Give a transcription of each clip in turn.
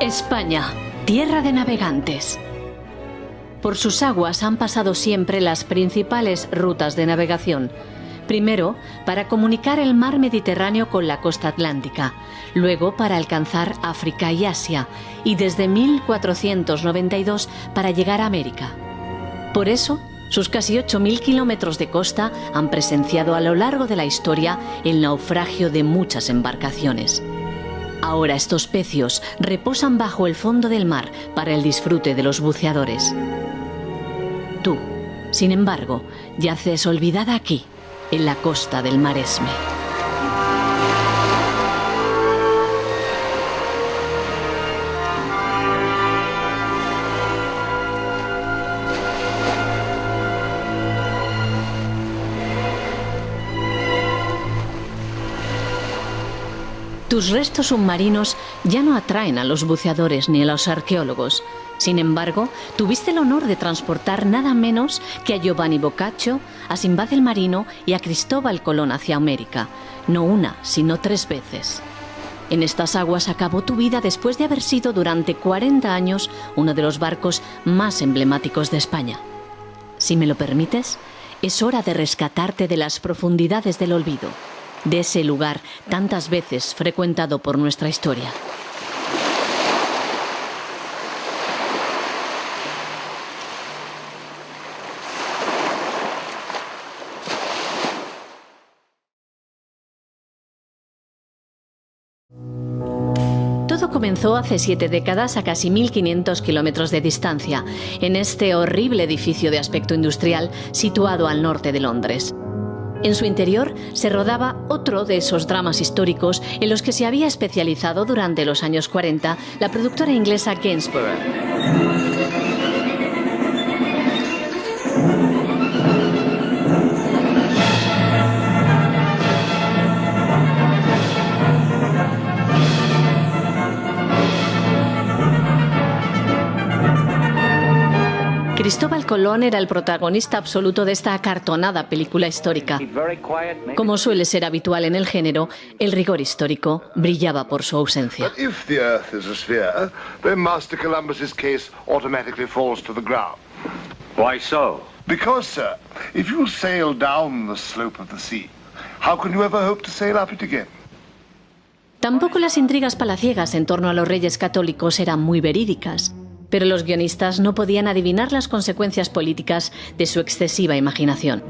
España, tierra de navegantes. Por sus aguas han pasado siempre las principales rutas de navegación. Primero, para comunicar el mar Mediterráneo con la costa atlántica, luego para alcanzar África y Asia, y desde 1492 para llegar a América. Por eso, sus casi 8.000 kilómetros de costa han presenciado a lo largo de la historia el naufragio de muchas embarcaciones. Ahora estos pecios reposan bajo el fondo del mar para el disfrute de los buceadores. Tú, sin embargo, yaces olvidada aquí, en la costa del Maresme. Tus restos submarinos ya no atraen a los buceadores ni a los arqueólogos. Sin embargo, tuviste el honor de transportar nada menos que a Giovanni Boccaccio, a Sinbad el Marino y a Cristóbal Colón hacia América. No una, sino 3 veces. En estas aguas acabó tu vida después de haber sido durante 40 años uno de los barcos más emblemáticos de España. Si me lo permites, es hora de rescatarte de las profundidades del olvido, de ese lugar tantas veces frecuentado por nuestra historia. Todo comenzó hace 7 décadas a casi 1.500 kilómetros de distancia, en este horrible edificio de aspecto industrial situado al norte de Londres. En su interior se rodaba otro de esos dramas históricos en los que se había especializado durante los años 40 la productora inglesa Gainsborough. Cristóbal Colón era el protagonista absoluto de esta acartonada película histórica. Como suele ser habitual en el género, el rigor histórico brillaba por su ausencia. Why so? Because, sir, if you sail down the slope of the sea, how can you ever hope to sail up it again? Tampoco las intrigas palaciegas en torno a los reyes católicos eran muy verídicas, pero los guionistas no podían adivinar las consecuencias políticas de su excesiva imaginación.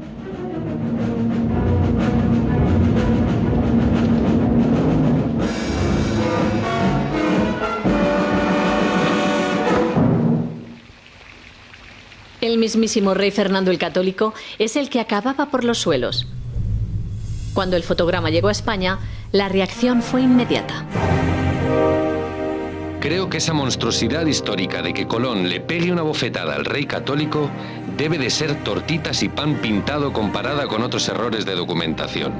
El mismísimo rey Fernando el Católico es el que acababa por los suelos. Cuando el fotograma llegó a España, la reacción fue inmediata. Creo que esa monstruosidad histórica de que Colón le pegue una bofetada al rey católico debe de ser tortitas y pan pintado comparada con otros errores de documentación.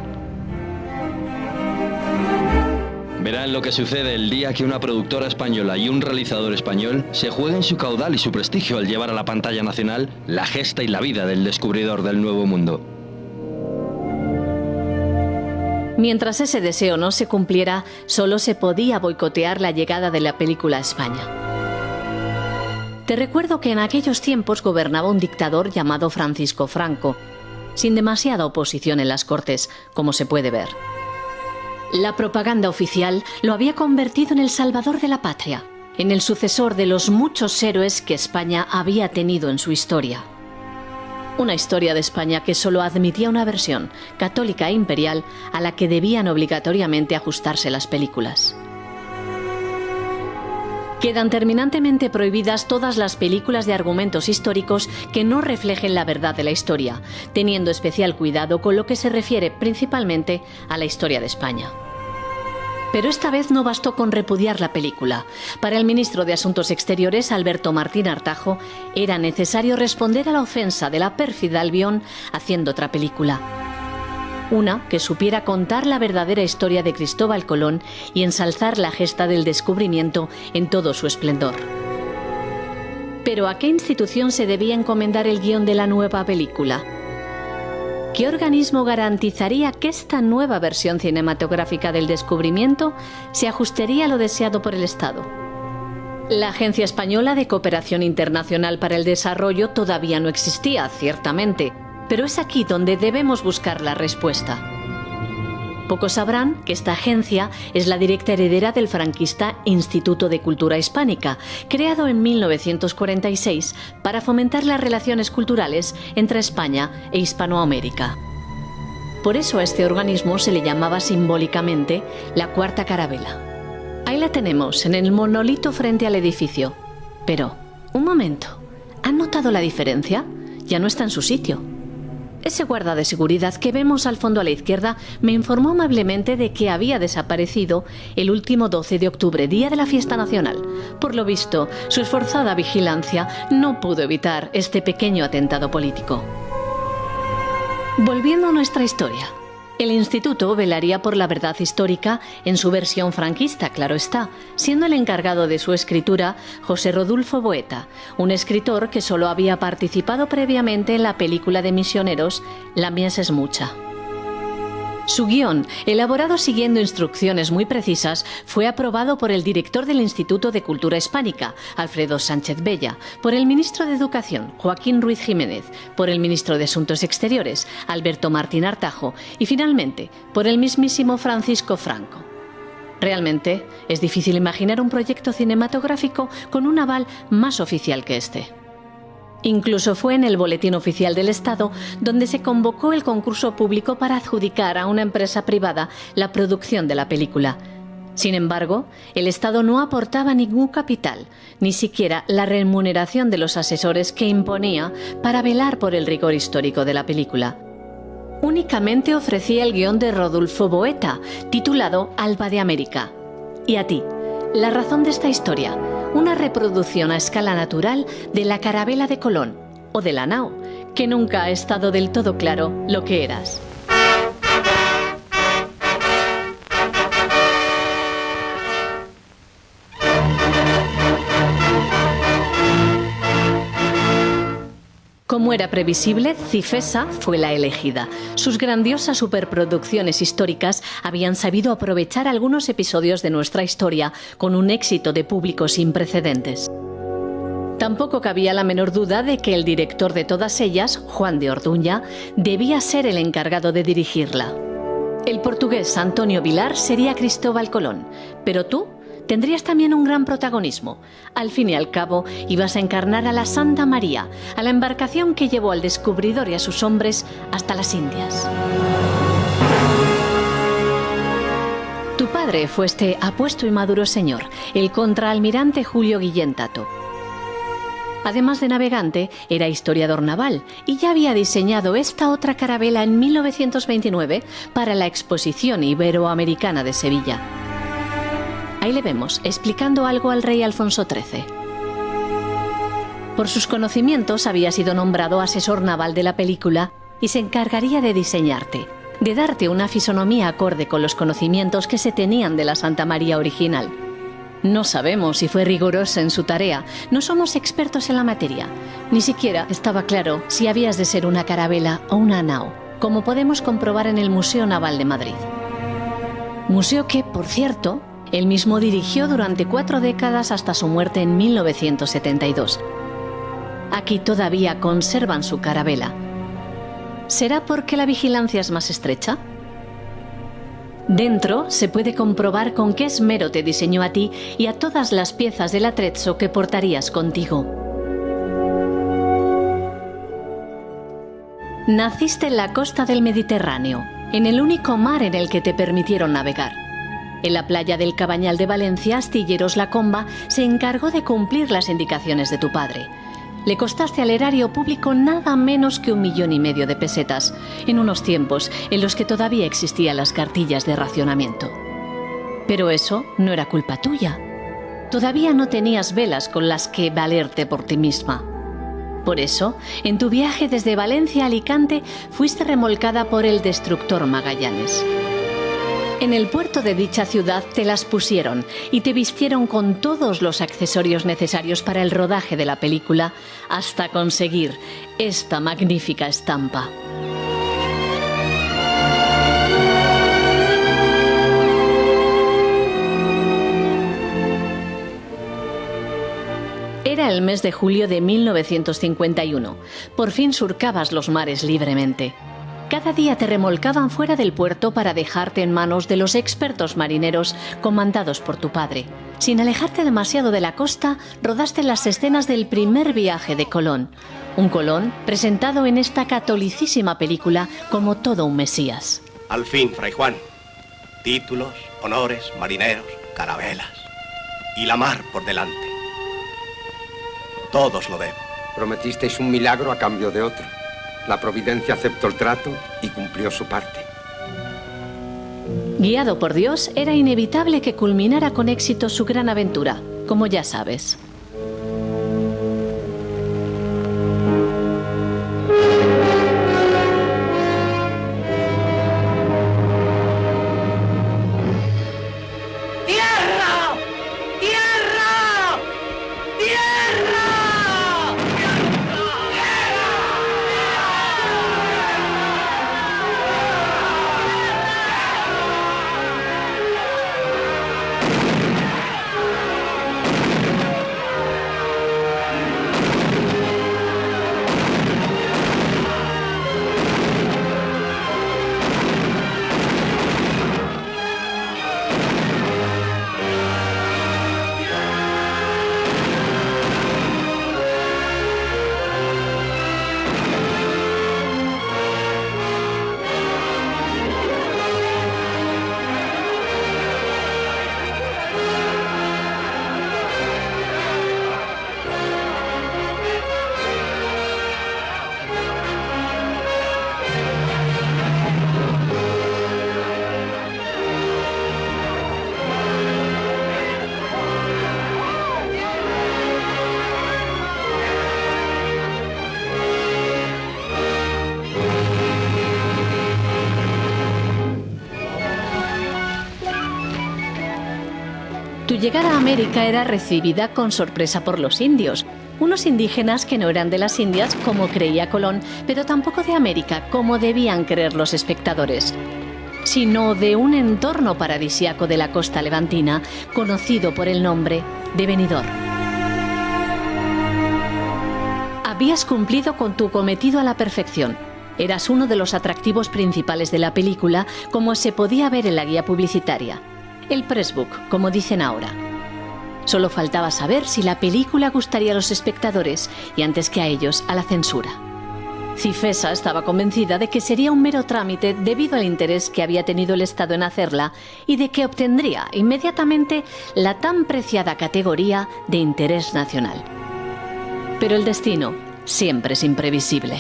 Verán lo que sucede el día que una productora española y un realizador español se jueguen su caudal y su prestigio al llevar a la pantalla nacional la gesta y la vida del descubridor del Nuevo Mundo. Mientras ese deseo no se cumpliera, solo se podía boicotear la llegada de la película a España. Te recuerdo que en aquellos tiempos gobernaba un dictador llamado Francisco Franco, sin demasiada oposición en las Cortes, como se puede ver. La propaganda oficial lo había convertido en el salvador de la patria, en el sucesor de los muchos héroes que España había tenido en su historia. Una historia de España que solo admitía una versión, católica e imperial, a la que debían obligatoriamente ajustarse las películas. Quedan terminantemente prohibidas todas las películas de argumentos históricos que no reflejen la verdad de la historia, teniendo especial cuidado con lo que se refiere principalmente a la historia de España. Pero esta vez no bastó con repudiar la película. Para el ministro de Asuntos Exteriores, Alberto Martín Artajo, era necesario responder a la ofensa de la pérfida Albión haciendo otra película. Una que supiera contar la verdadera historia de Cristóbal Colón y ensalzar la gesta del descubrimiento en todo su esplendor. Pero ¿a qué institución se debía encomendar el guión de la nueva película? ¿Qué organismo garantizaría que esta nueva versión cinematográfica del descubrimiento se ajustaría a lo deseado por el Estado? La Agencia Española de Cooperación Internacional para el Desarrollo todavía no existía, ciertamente, pero es aquí donde debemos buscar la respuesta. Pocos sabrán que esta agencia es la directa heredera del franquista Instituto de Cultura Hispánica, creado en 1946 para fomentar las relaciones culturales entre España e Hispanoamérica. Por eso a este organismo se le llamaba simbólicamente la Cuarta Carabela. Ahí la tenemos, en el monolito frente al edificio. Pero, un momento, ¿han notado la diferencia? Ya no está en su sitio. Ese guarda de seguridad que vemos al fondo a la izquierda me informó amablemente de que había desaparecido el último 12 de octubre, día de la fiesta nacional. Por lo visto, su esforzada vigilancia no pudo evitar este pequeño atentado político. Volviendo a nuestra historia. El instituto velaría por la verdad histórica en su versión franquista, claro está, siendo el encargado de su escritura José Rodulfo Boeta, un escritor que solo había participado previamente en la película de misioneros La mies es mucha. Su guión, elaborado siguiendo instrucciones muy precisas, fue aprobado por el director del Instituto de Cultura Hispánica, Alfredo Sánchez Bella, por el ministro de Educación, Joaquín Ruiz Jiménez, por el ministro de Asuntos Exteriores, Alberto Martín Artajo, y finalmente por el mismísimo Francisco Franco. Realmente es difícil imaginar un proyecto cinematográfico con un aval más oficial que este. Incluso fue en el Boletín Oficial del Estado donde se convocó el concurso público para adjudicar a una empresa privada la producción de la película. Sin embargo, el Estado no aportaba ningún capital, ni siquiera la remuneración de los asesores que imponía para velar por el rigor histórico de la película. Únicamente ofrecía el guión de Rodulfo Boeta, titulado Alba de América. Y a ti, la razón de esta historia: una reproducción a escala natural de la carabela de Colón, o de la nao, que nunca ha estado del todo claro lo que eras. Como era previsible, Cifesa fue la elegida. Sus grandiosas superproducciones históricas habían sabido aprovechar algunos episodios de nuestra historia con un éxito de público sin precedentes. Tampoco cabía la menor duda de que el director de todas ellas, Juan de Orduña, debía ser el encargado de dirigirla. El portugués Antonio Vilar sería Cristóbal Colón, pero tú tendrías también un gran protagonismo. Al fin y al cabo, ibas a encarnar a la Santa María, a la embarcación que llevó al descubridor y a sus hombres hasta las Indias. Tu padre fue este apuesto y maduro señor, el contraalmirante Julio Guillén Tato. Además de navegante, era historiador naval y ya había diseñado esta otra carabela en 1929 para la Exposición Iberoamericana de Sevilla. Ahí le vemos, explicando algo al rey Alfonso XIII. Por sus conocimientos había sido nombrado asesor naval de la película y se encargaría de diseñarte, de darte una fisonomía acorde con los conocimientos que se tenían de la Santa María original. No sabemos si fue rigurosa en su tarea, no somos expertos en la materia. Ni siquiera estaba claro si habías de ser una carabela o una nao, como podemos comprobar en el Museo Naval de Madrid. Museo que, por cierto, él mismo dirigió durante 4 décadas hasta su muerte en 1972. Aquí todavía conservan su carabela. ¿Será porque la vigilancia es más estrecha? Dentro se puede comprobar con qué esmero te diseñó a ti y a todas las piezas del atrezzo que portarías contigo. Naciste en la costa del Mediterráneo, en el único mar en el que te permitieron navegar. En la playa del Cabañal de Valencia, Astilleros La Comba se encargó de cumplir las indicaciones de tu padre. Le costaste al erario público nada menos que 1,5 millones de pesetas, en unos tiempos en los que todavía existían las cartillas de racionamiento. Pero eso no era culpa tuya. Todavía no tenías velas con las que valerte por ti misma. Por eso, en tu viaje desde Valencia a Alicante, fuiste remolcada por el destructor Magallanes. En el puerto de dicha ciudad te las pusieron y te vistieron con todos los accesorios necesarios para el rodaje de la película hasta conseguir esta magnífica estampa. Era el mes de julio de 1951. Por fin surcabas los mares libremente. Cada día te remolcaban fuera del puerto para dejarte en manos de los expertos marineros comandados por tu padre. Sin alejarte demasiado de la costa, rodaste las escenas del primer viaje de Colón. Un Colón presentado en esta catolicísima película como todo un mesías. Al fin, Fray Juan. Títulos, honores, marineros, carabelas. Y la mar por delante. Todos lo debo. Prometisteis un milagro a cambio de otro. La providencia aceptó el trato y cumplió su parte. Guiado por Dios, era inevitable que culminara con éxito su gran aventura, como ya sabes. Tu llegada a América era recibida con sorpresa por los indios, unos indígenas que no eran de las Indias como creía Colón, pero tampoco de América como debían creer los espectadores, sino de un entorno paradisíaco de la costa levantina conocido por el nombre de Benidorm. Habías cumplido con tu cometido a la perfección. Eras uno de los atractivos principales de la película, como se podía ver en la guía publicitaria. El pressbook, como dicen ahora. Solo faltaba saber si la película gustaría a los espectadores y, antes que a ellos, a la censura. Cifesa estaba convencida de que sería un mero trámite debido al interés que había tenido el Estado en hacerla y de que obtendría inmediatamente la tan preciada categoría de interés nacional. Pero el destino siempre es imprevisible.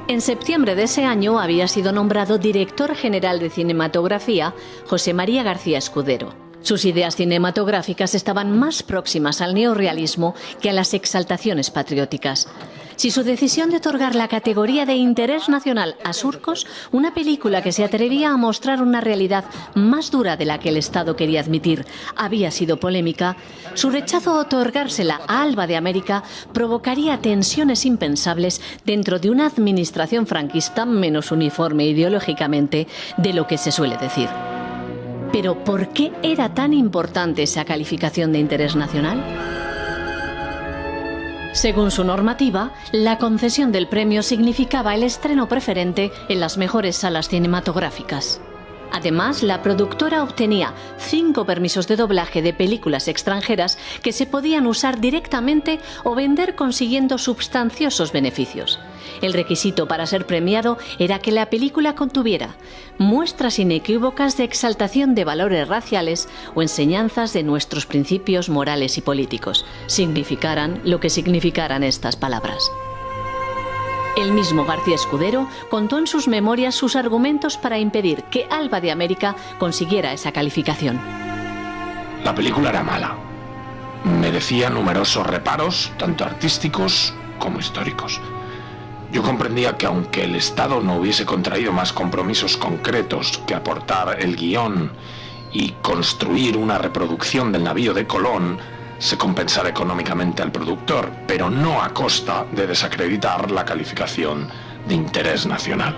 En septiembre de ese año había sido nombrado director general de cinematografía José María García Escudero. Sus ideas cinematográficas estaban más próximas al neorrealismo que a las exaltaciones patrióticas. Si su decisión de otorgar la categoría de interés nacional a Surcos, una película que se atrevía a mostrar una realidad más dura de la que el Estado quería admitir, había sido polémica, su rechazo a otorgársela a Alba de América provocaría tensiones impensables dentro de una administración franquista menos uniforme ideológicamente de lo que se suele decir. Pero ¿por qué era tan importante esa calificación de interés nacional? Según su normativa, la concesión del premio significaba el estreno preferente en las mejores salas cinematográficas. Además, la productora obtenía 5 permisos de doblaje de películas extranjeras que se podían usar directamente o vender consiguiendo sustanciosos beneficios. El requisito para ser premiado era que la película contuviera muestras inequívocas de exaltación de valores raciales o enseñanzas de nuestros principios morales y políticos, significaran lo que significaran estas palabras. El mismo García Escudero contó en sus memorias sus argumentos para impedir que Alba de América consiguiera esa calificación. La película era mala. Merecía numerosos reparos, tanto artísticos como históricos. Yo comprendía que aunque el Estado no hubiese contraído más compromisos concretos que aportar el guión y construir una reproducción del navío de Colón, se compensara económicamente al productor, pero no a costa de desacreditar la calificación de interés nacional.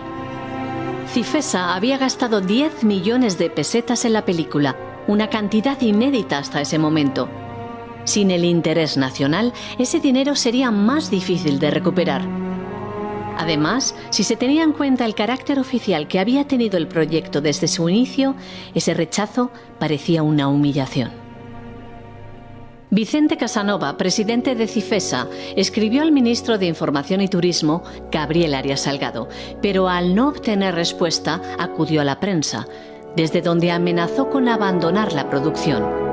Cifesa había gastado 10 millones de pesetas en la película, una cantidad inédita hasta ese momento. Sin el interés nacional, ese dinero sería más difícil de recuperar. Además, si se tenía en cuenta el carácter oficial que había tenido el proyecto desde su inicio, ese rechazo parecía una humillación. Vicente Casanova, presidente de Cifesa, escribió al ministro de Información y Turismo, Gabriel Arias Salgado, pero al no obtener respuesta, acudió a la prensa, desde donde amenazó con abandonar la producción.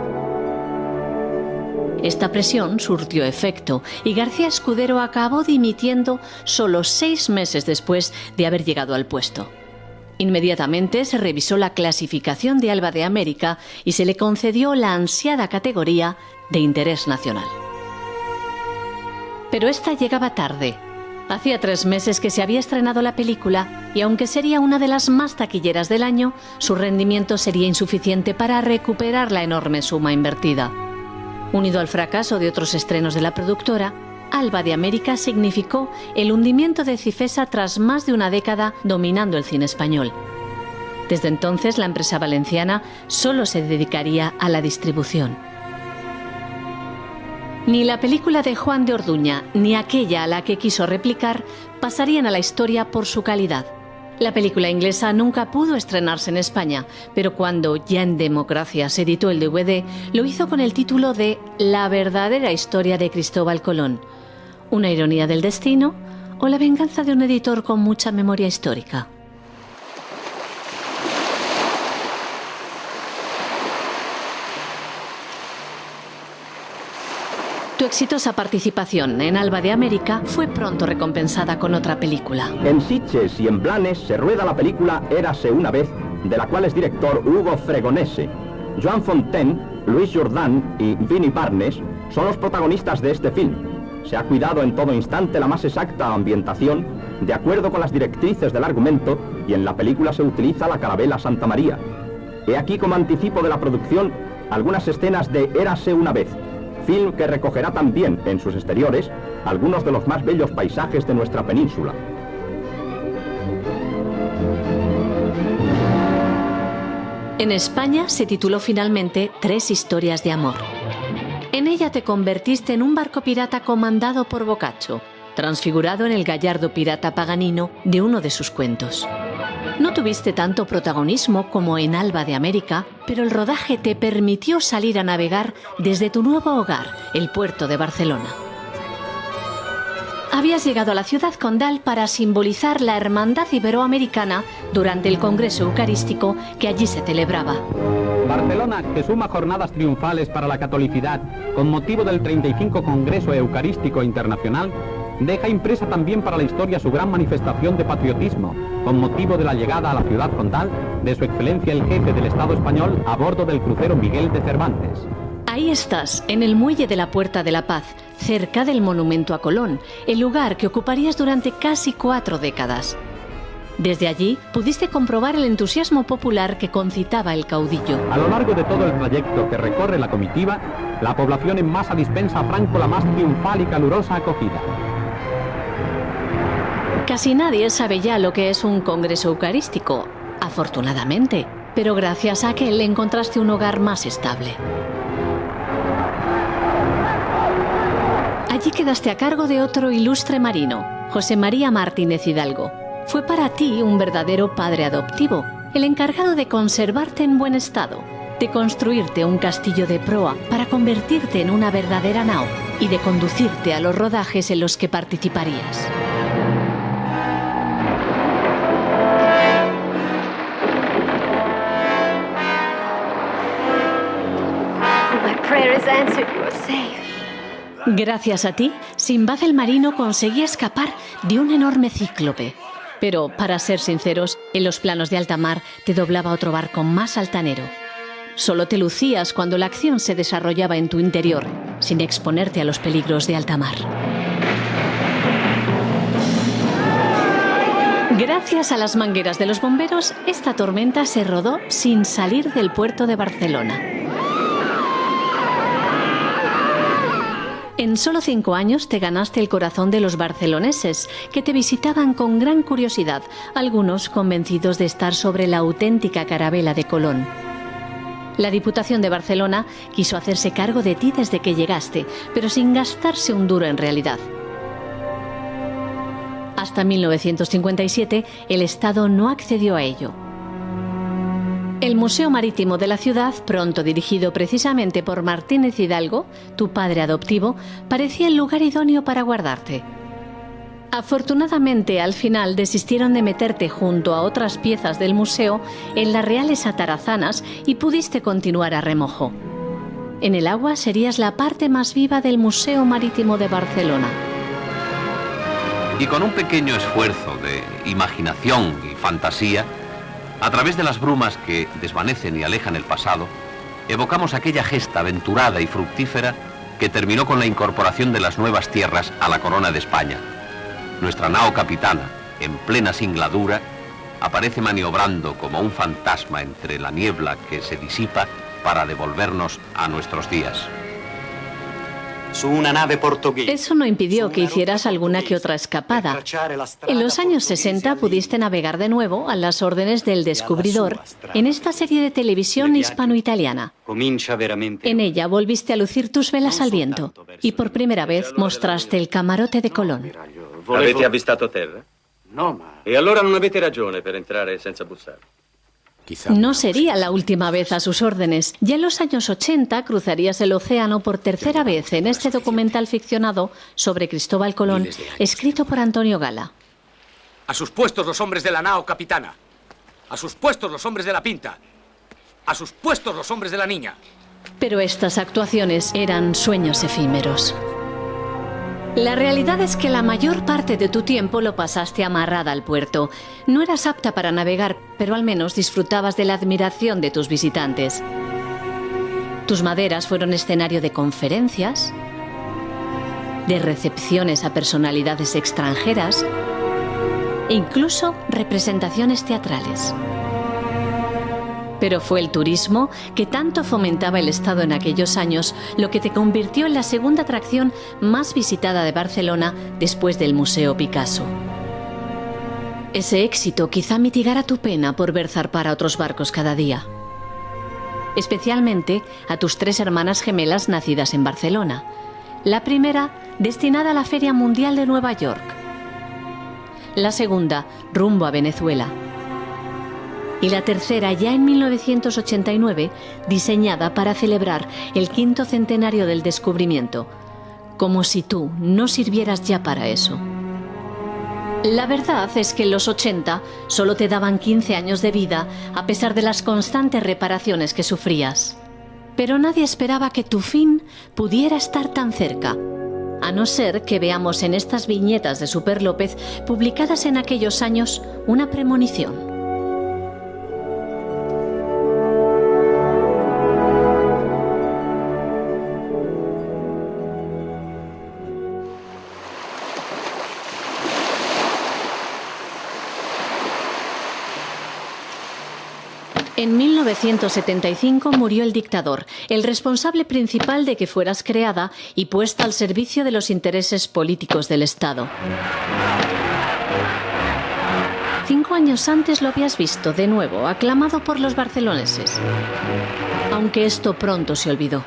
Esta presión surtió efecto y García Escudero acabó dimitiendo solo 6 meses después de haber llegado al puesto. Inmediatamente se revisó la clasificación de Alba de América y se le concedió la ansiada categoría de interés nacional. Pero esta llegaba tarde. Hacía 3 meses que se había estrenado la película y aunque sería una de las más taquilleras del año, su rendimiento sería insuficiente para recuperar la enorme suma invertida. Unido al fracaso de otros estrenos de la productora, Alba de América significó el hundimiento de Cifesa tras más de una década dominando el cine español. Desde entonces, la empresa valenciana solo se dedicaría a la distribución. Ni la película de Juan de Orduña, ni aquella a la que quiso replicar, pasarían a la historia por su calidad. La película inglesa nunca pudo estrenarse en España, pero cuando ya en democracia se editó el DVD, lo hizo con el título de La verdadera historia de Cristóbal Colón. ¿Una ironía del destino o la venganza de un editor con mucha memoria histórica? Tu exitosa participación en Alba de América fue pronto recompensada con otra película. En Sitges y en Blanes se rueda la película Érase una vez, de la cual es director Hugo Fregonese. Joan Fontaine, Luis Jourdan y Vinnie Barnes son los protagonistas de este film. Se ha cuidado en todo instante la más exacta ambientación, de acuerdo con las directrices del argumento, y en la película se utiliza la carabela Santa María. He aquí como anticipo de la producción algunas escenas de Érase una vez, film que recogerá también en sus exteriores algunos de los más bellos paisajes de nuestra península. En España se tituló finalmente 3 historias de amor. En ella te convertiste en un barco pirata comandado por Boccaccio, transfigurado en el gallardo pirata Paganino de uno de sus cuentos. No tuviste tanto protagonismo como en Alba de América, pero el rodaje te permitió salir a navegar desde tu nuevo hogar, el puerto de Barcelona. Habías llegado a la ciudad condal para simbolizar la hermandad iberoamericana durante el Congreso Eucarístico que allí se celebraba. Barcelona, que suma jornadas triunfales para la catolicidad con motivo del 35 Congreso Eucarístico Internacional, deja impresa también para la historia su gran manifestación de patriotismo, con motivo de la llegada a la ciudad condal de su excelencia el jefe del Estado español a bordo del crucero Miguel de Cervantes. Ahí estás, en el muelle de la Puerta de la Paz, cerca del monumento a Colón, el lugar que ocuparías durante casi 4 décadas. Desde allí pudiste comprobar el entusiasmo popular que concitaba el caudillo. A lo largo de todo el trayecto que recorre la comitiva, la población en masa dispensa a Franco la más triunfal y calurosa acogida. Casi nadie sabe ya lo que es un congreso eucarístico, afortunadamente, pero gracias a que le encontraste un hogar más estable. Allí quedaste a cargo de otro ilustre marino, José María Martínez Hidalgo. Fue para ti un verdadero padre adoptivo, el encargado de conservarte en buen estado, de construirte un castillo de proa para convertirte en una verdadera nao y de conducirte a los rodajes en los que participarías. Gracias a ti, Sinbad el marino conseguía escapar de un enorme cíclope. Pero, para ser sinceros, en los planos de alta mar te doblaba otro barco más altanero. Solo te lucías cuando la acción se desarrollaba en tu interior, sin exponerte a los peligros de alta mar. Gracias a las mangueras de los bomberos, esta tormenta se rodó sin salir del puerto de Barcelona. En solo 5 años te ganaste el corazón de los barceloneses, que te visitaban con gran curiosidad, algunos convencidos de estar sobre la auténtica carabela de Colón. La Diputación de Barcelona quiso hacerse cargo de ti desde que llegaste, pero sin gastarse un duro en realidad. Hasta 1957, el Estado no accedió a ello. El Museo Marítimo de la ciudad, pronto dirigido precisamente por Martínez Hidalgo, tu padre adoptivo, parecía el lugar idóneo para guardarte. Afortunadamente, al final desistieron de meterte junto a otras piezas del museo en las reales atarazanas y pudiste continuar a remojo. En el agua serías la parte más viva del Museo Marítimo de Barcelona. Y con un pequeño esfuerzo de imaginación y fantasía, a través de las brumas que desvanecen y alejan el pasado, evocamos aquella gesta aventurada y fructífera que terminó con la incorporación de las nuevas tierras a la corona de España. Nuestra nao capitana, en plena singladura, aparece maniobrando como un fantasma entre la niebla que se disipa para devolvernos a nuestros días. Eso no impidió que hicieras alguna que otra escapada. En los años 60 pudiste navegar de nuevo a las órdenes del descubridor en esta serie de televisión hispano-italiana. En ella volviste a lucir tus velas al viento y por primera vez mostraste el camarote de Colón. Avete avvistato terra? No, ma... E allora non avete ragione per entrare senza bussare. No sería la última vez a sus órdenes. Ya en los años 80 cruzarías el océano por tercera vez en este documental ficcionado sobre Cristóbal Colón, escrito por Antonio Gala. A sus puestos los hombres de la nao capitana. A sus puestos los hombres de la pinta. A sus puestos los hombres de la niña. Pero estas actuaciones eran sueños efímeros. La realidad es que la mayor parte de tu tiempo lo pasaste amarrada al puerto. No eras apta para navegar, pero al menos disfrutabas de la admiración de tus visitantes. Tus maderas fueron escenario de conferencias, de recepciones a personalidades extranjeras e incluso representaciones teatrales. Pero fue el turismo, que tanto fomentaba el Estado en aquellos años, lo que te convirtió en la segunda atracción más visitada de Barcelona después del Museo Picasso. Ese éxito quizá mitigara tu pena por ver zarpar a otros barcos cada día. Especialmente a tus 3 hermanas gemelas nacidas en Barcelona. La primera, destinada a la Feria Mundial de Nueva York. La segunda, rumbo a Venezuela. Y la tercera, ya en 1989, diseñada para celebrar el 5º centenario del descubrimiento, como si tú no sirvieras ya para eso. La verdad es que en los 80 solo te daban 15 años de vida, a pesar de las constantes reparaciones que sufrías. Pero nadie esperaba que tu fin pudiera estar tan cerca, a no ser que veamos en estas viñetas de Super López, publicadas en aquellos años, una premonición. En 1975 murió el dictador, el responsable principal de que fueras creada y puesta al servicio de los intereses políticos del Estado. 5 años antes lo habías visto de nuevo, aclamado por los barceloneses. Aunque esto pronto se olvidó.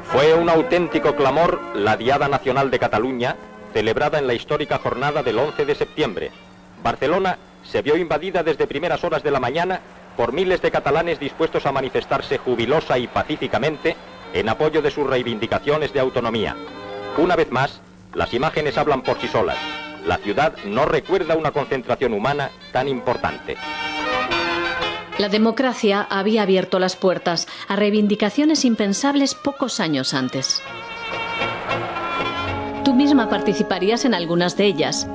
Fue un auténtico clamor la Diada Nacional de Cataluña, celebrada en la histórica jornada del 11 de septiembre. Barcelona se vio invadida desde primeras horas de la mañana por miles de catalanes dispuestos a manifestarse jubilosa y pacíficamente en apoyo de sus reivindicaciones de autonomía. Una vez más, las imágenes hablan por sí solas. La ciudad no recuerda una concentración humana tan importante. La democracia había abierto las puertas a reivindicaciones impensables pocos años antes. Tú misma participarías en algunas de ellas.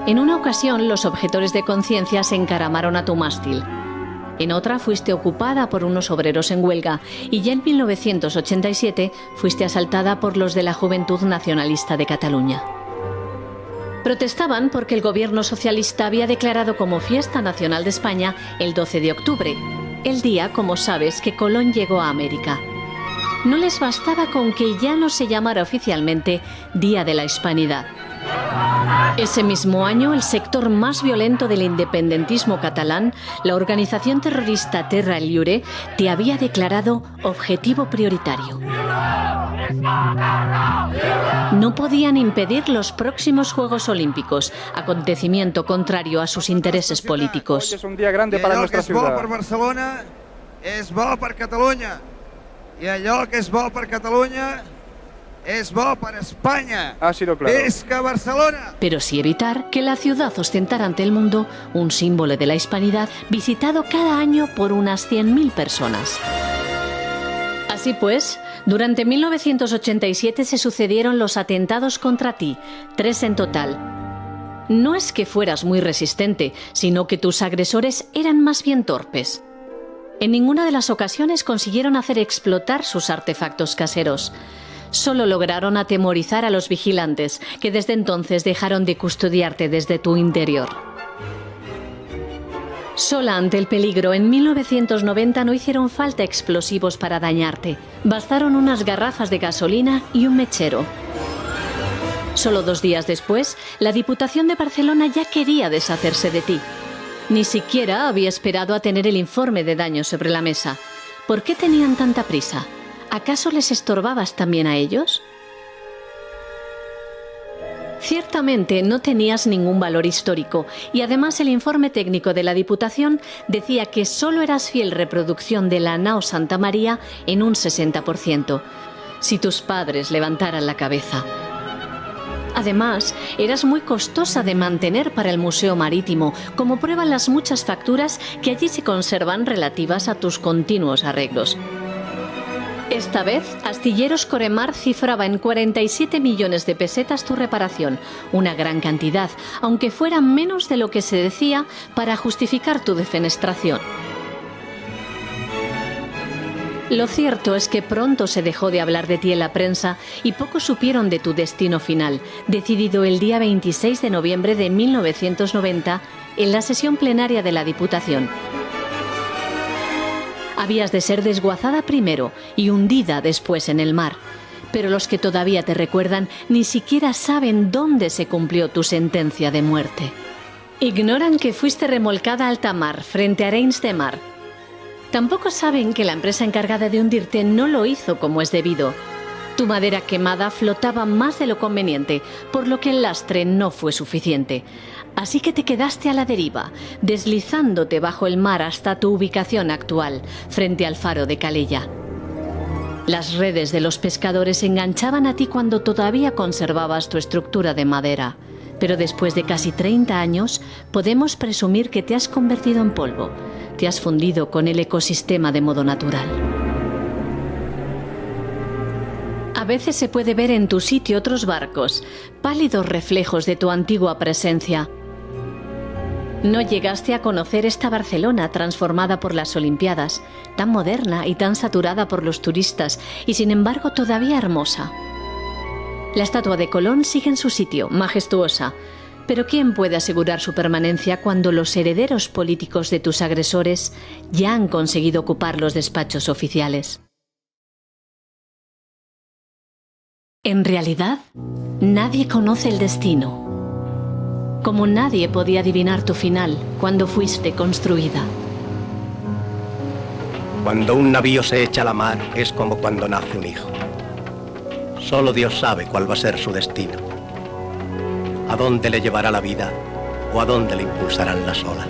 En una ocasión, los objetores de conciencia se encaramaron a tu mástil. En otra, fuiste ocupada por unos obreros en huelga y ya en 1987 fuiste asaltada por los de la Juventud Nacionalista de Cataluña. Protestaban porque el gobierno socialista había declarado como fiesta nacional de España el 12 de octubre, el día, como sabes, que Colón llegó a América. No les bastaba con que ya no se llamara oficialmente Día de la Hispanidad. Ese mismo año, el sector más violento del independentismo catalán, la organización terrorista Terra Lliure, te había declarado objetivo prioritario. No podían impedir los próximos Juegos Olímpicos, acontecimiento contrario a sus intereses políticos. Es un día grande para nuestra ciudad. Allò que és bo per Barcelona és bo per Catalunya. I allò que és bo per Catalunya es bo para España. Ha sido claro. ¡Visca Barcelona! Pero sí evitar que la ciudad ostentara ante el mundo un símbolo de la hispanidad visitado cada año por unas 100.000 personas. Así pues, durante 1987 se sucedieron los atentados contra ti, 3 en total. No es que fueras muy resistente, sino que tus agresores eran más bien torpes. En ninguna de las ocasiones consiguieron hacer explotar sus artefactos caseros. Solo lograron atemorizar a los vigilantes, que desde entonces dejaron de custodiarte desde tu interior. Sola ante el peligro, en 1990 no hicieron falta explosivos para dañarte. Bastaron unas garrafas de gasolina y un mechero. Solo 2 días después, la Diputación de Barcelona ya quería deshacerse de ti. Ni siquiera había esperado a tener el informe de daños sobre la mesa. ¿Por qué tenían tanta prisa? ¿Acaso les estorbabas también a ellos? Ciertamente no tenías ningún valor histórico y además el informe técnico de la Diputación decía que solo eras fiel reproducción de la nao Santa María en un 60%, si tus padres levantaran la cabeza. Además, eras muy costosa de mantener para el Museo Marítimo, como prueban las muchas facturas que allí se conservan relativas a tus continuos arreglos. Esta vez, Astilleros Coremar cifraba en 47 millones de pesetas tu reparación, una gran cantidad, aunque fuera menos de lo que se decía para justificar tu defenestración. Lo cierto es que pronto se dejó de hablar de ti en la prensa y pocos supieron de tu destino final, decidido el día 26 de noviembre de 1990 en la sesión plenaria de la Diputación. Habías de ser desguazada primero y hundida después en el mar. Pero los que todavía te recuerdan ni siquiera saben dónde se cumplió tu sentencia de muerte. Ignoran que fuiste remolcada a alta mar, frente a Arenys de Mar. Tampoco saben que la empresa encargada de hundirte no lo hizo como es debido. Tu madera quemada flotaba más de lo conveniente, por lo que el lastre no fue suficiente. Así que te quedaste a la deriva, deslizándote bajo el mar hasta tu ubicación actual, frente al faro de Calella. Las redes de los pescadores se enganchaban a ti cuando todavía conservabas tu estructura de madera. Pero después de casi 30 años, podemos presumir que te has convertido en polvo. Te has fundido con el ecosistema de modo natural. A veces se puede ver en tu sitio otros barcos, pálidos reflejos de tu antigua presencia. No llegaste a conocer esta Barcelona transformada por las Olimpiadas, tan moderna y tan saturada por los turistas, y sin embargo todavía hermosa. La estatua de Colón sigue en su sitio, majestuosa, pero ¿quién puede asegurar su permanencia cuando los herederos políticos de tus agresores ya han conseguido ocupar los despachos oficiales? En realidad, nadie conoce el destino. Como nadie podía adivinar tu final cuando fuiste construida. Cuando un navío se echa a la mar es como cuando nace un hijo. Solo Dios sabe cuál va a ser su destino. A dónde le llevará la vida o a dónde le impulsarán las olas.